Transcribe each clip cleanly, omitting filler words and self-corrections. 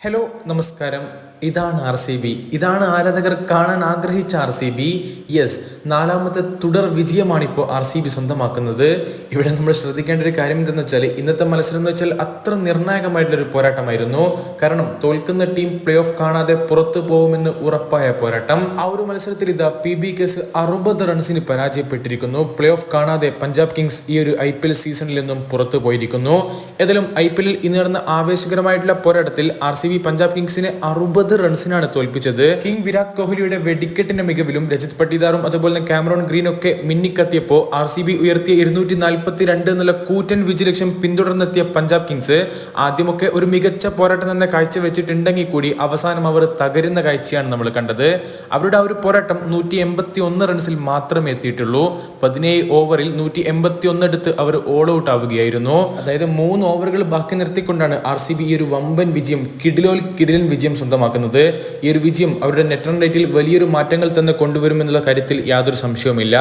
Hello നമസ്കാരം. ഇതാണ് RCB. ഇതാണ് ആരാധകർ കാണാൻ ആഗ്രഹിച്ച RCB. യെസ്, നാലാമത്തെ തുടർ വിജയമാണിപ്പോൾ RCB സ്വന്തമാക്കുന്നത്. ഇവിടെ നമ്മൾ ശ്രദ്ധിക്കേണ്ട ഒരു കാര്യം എന്തെന്ന് വെച്ചാൽ ഇന്നത്തെ മത്സരം എന്ന് വെച്ചാൽ അത്ര നിർണായകമായിട്ടുള്ളൊരു പോരാട്ടമായിരുന്നു. കാരണം തോൽക്കുന്ന ടീം പ്ലേ ഓഫ് കാണാതെ പുറത്തു പോകുമെന്ന് ഉറപ്പായ പോരാട്ടം. ആ ഒരു മത്സരത്തിൽ ഇതാ PBKs 60 റൺസിന് പരാജയപ്പെട്ടിരിക്കുന്നു. പ്ലേ ഓഫ് കാണാതെ പഞ്ചാബ് കിങ്സ് ഈ ഒരു IPL സീസണിൽ നിന്നും പുറത്തു പോയിരിക്കുന്നു. ഏതായാലും IPL ഇന്ന് നടന്ന ആവേശകരമായിട്ടുള്ള പോരാട്ടത്തിൽ RCB പഞ്ചാബ് കിങ്സിനെ 60 റൺസിനാണ് തോൽപ്പിച്ചത്. കിങ് വിരാട് കോഹ്ലിയുടെ വെടിക്കെട്ടിന്റെ മികവിലും രജത് പട്ടിദാറും അതുപോലെ തന്നെ കാമറോൺ ഗ്രീൻ ഒക്കെ മിന്നിക്കത്തിയപ്പോൾ RCB ഉയർത്തിയ 242 എന്നുള്ള കൂറ്റൻ വിജയലക്ഷ്യം പിന്തുടർന്നെത്തിയ പഞ്ചാബ് കിങ്സ് ആദ്യമൊക്കെ ഒരു മികച്ച പോരാട്ടം തന്നെ കാഴ്ചവെച്ചിട്ടുണ്ടെങ്കിൽ കൂടി അവസാനം അവർ തകരുന്ന കാഴ്ചയാണ് നമ്മൾ കണ്ടത്. അവരുടെ ആ ഒരു പോരാട്ടം 181 റൺസിൽ മാത്രമേ എത്തിയിട്ടുള്ളൂ. 17 ഓവറിൽ 181 എടുത്ത് അവർ ഓൾ ഔട്ട് ആവുകയായിരുന്നു. അതായത് 3 ഓവറുകൾ ബാക്കി നിർത്തിക്കൊണ്ടാണ് RCB ഈ ഒരു വമ്പൻ വിജയം കിടിലൻ വിജയം സ്വന്തമാക്കുന്നത്. ഈ ഒരു വിജയം അവരുടെ നെറ്റ് റൺ റേറ്റിൽ വലിയൊരു മാറ്റങ്ങൾ തന്നെ കൊണ്ടുവരുമെന്നുള്ള കാര്യത്തിൽ യാതൊരു സംശയവുമില്ല.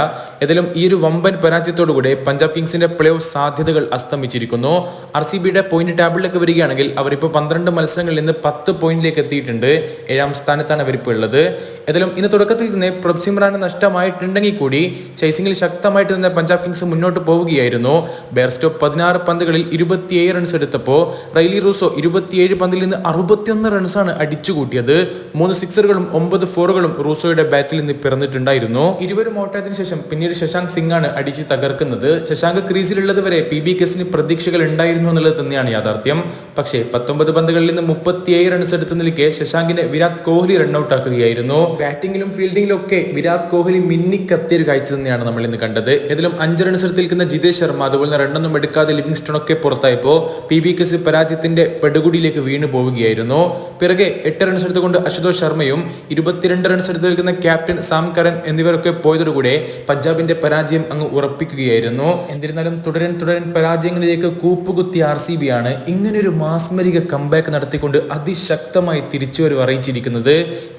ഏതായാലും ഈ ഒരു വമ്പൻ പരാജയത്തോടുകൂടെ പഞ്ചാബ് കിങ്സിന്റെ പ്ലേ ഓഫ് സാധ്യതകൾ അസ്തമിച്ചിരിക്കുന്നു. RCBയുടെ പോയിന്റ് ടേബിളിലേക്ക് വരികയാണെങ്കിൽ അവരിപ്പോൾ 12 മത്സരങ്ങളിൽ നിന്ന് 10 പോയിന്റിലേക്ക് എത്തിയിട്ടുണ്ട്. 7ാം സ്ഥാനത്താണ് അവരിപ്പോൾ ഉള്ളത്. ഏതായാലും ഇന്ന് തുടക്കത്തിൽ തന്നെ പ്രഭ് സിമ്രാന് നഷ്ടമായിട്ടുണ്ടെങ്കിൽ കൂടി ചേസിംഗിൽ ശക്തമായിട്ട് തന്നെ പഞ്ചാബ് കിങ്സ് മുന്നോട്ട് പോവുകയായിരുന്നു. ബെയർസ്റ്റോ 16 പന്തുകളിൽ 27 റൺസ് എടുത്തപ്പോൾ റൈലി റൂസോ 27 പന്തിൽ നിന്ന് 61 റൺസാണ് അടിച്ചുകൂട്ടിയത്. 3 സിക്സറുകളും 9 ഫോറുകളും റൂസോയുടെ ബാറ്റിൽ നിന്ന് പിറന്നിട്ടുണ്ടായിരുന്നു. ഇരുവരും ഔട്ടായതിനു ശേഷം പിന്നീട് ശശാങ്ക് സിംഗ് ആണ് അടിച്ച് തകർക്കുന്നത്. ശശാങ്ക് ക്രീസിലുള്ളത് വരെ PBKസിന് പ്രതീക്ഷകൾ ഉണ്ടായിരുന്നു എന്നുള്ളത് തന്നെയാണ് യാഥാർത്ഥ്യം. പക്ഷേ 19 പന്തുകളിൽ നിന്ന് 37 റൺസ് എടുത്ത നിലയ്ക്ക് ശശാങ്കിനെ വിരാട് കോഹ്ലി റൺഔട്ട് ആക്കുകയായിരുന്നു. ബാറ്റിംഗിലും ഫീൽഡിംഗിലും ഒക്കെ വിരാട് കോഹ്ലി മിന്നിക്കത്തിയ ഒരു കാഴ്ച തന്നെയാണ് നമ്മൾ ഇന്ന് കണ്ടത്. ഏതായാലും 5 റൺസ് എടുത്ത് നിൽക്കുന്ന ജിതേഷ് ശർമ്മ അതുപോലെ റണ്ണൊന്നും എടുക്കാതെ ലിവിങ്സ്റ്റൺ ഒക്കെ പുറത്തായപ്പോൾ PBKs പരാജയത്തിന്റെ പെടുകുടിയിലേക്ക് വീണു പോവുകയായിരുന്നു. പിറകെ 8 റൺസ് എടുത്തുകൊണ്ട് അശുതോഷ് ശർമ്മയും 22 റൺസ് എടുത്ത് നിൽക്കുന്ന ക്യാപ്റ്റൻ സാം കരൻ എന്നിവരൊക്കെ പോയതോടുകൂടെ പഞ്ചാബിന്റെ പരാജയം അങ്ങ് ഉറപ്പിക്കുകയായിരുന്നു. എന്നിരുന്നാലും തുടരൻ പരാജയങ്ങളിലേക്ക് കൂപ്പുകുത്തിയ RCB ആണ് ഇങ്ങനൊരു മാസ്മരിക കംബാക്ക് നടത്തിക്കൊണ്ട് അതിശക്തമായി തിരിച്ചുവരവ് അറിയിച്ചിരിക്കുന്നത്.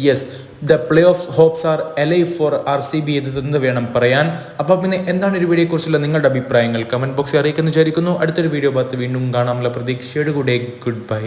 Yes, the play off hopes are alive for RCB എന്ന് വേണം പറയാൻ. അപ്പോൾ പിന്നെ എന്താണ് ഒരു വീഡിയോയെ കുറിച്ചുള്ള നിങ്ങളുടെ അഭിപ്രായങ്ങൾ കമന്റ് ബോക്സിൽ അറിയിക്കുന്നു വിചാരിക്കുന്നു. അടുത്തൊരു വീഡിയോ ഭാഗത്ത് വീണ്ടും കാണാനുള്ള പ്രതീക്ഷയോടുകൂടെ ഗുഡ് ബൈ.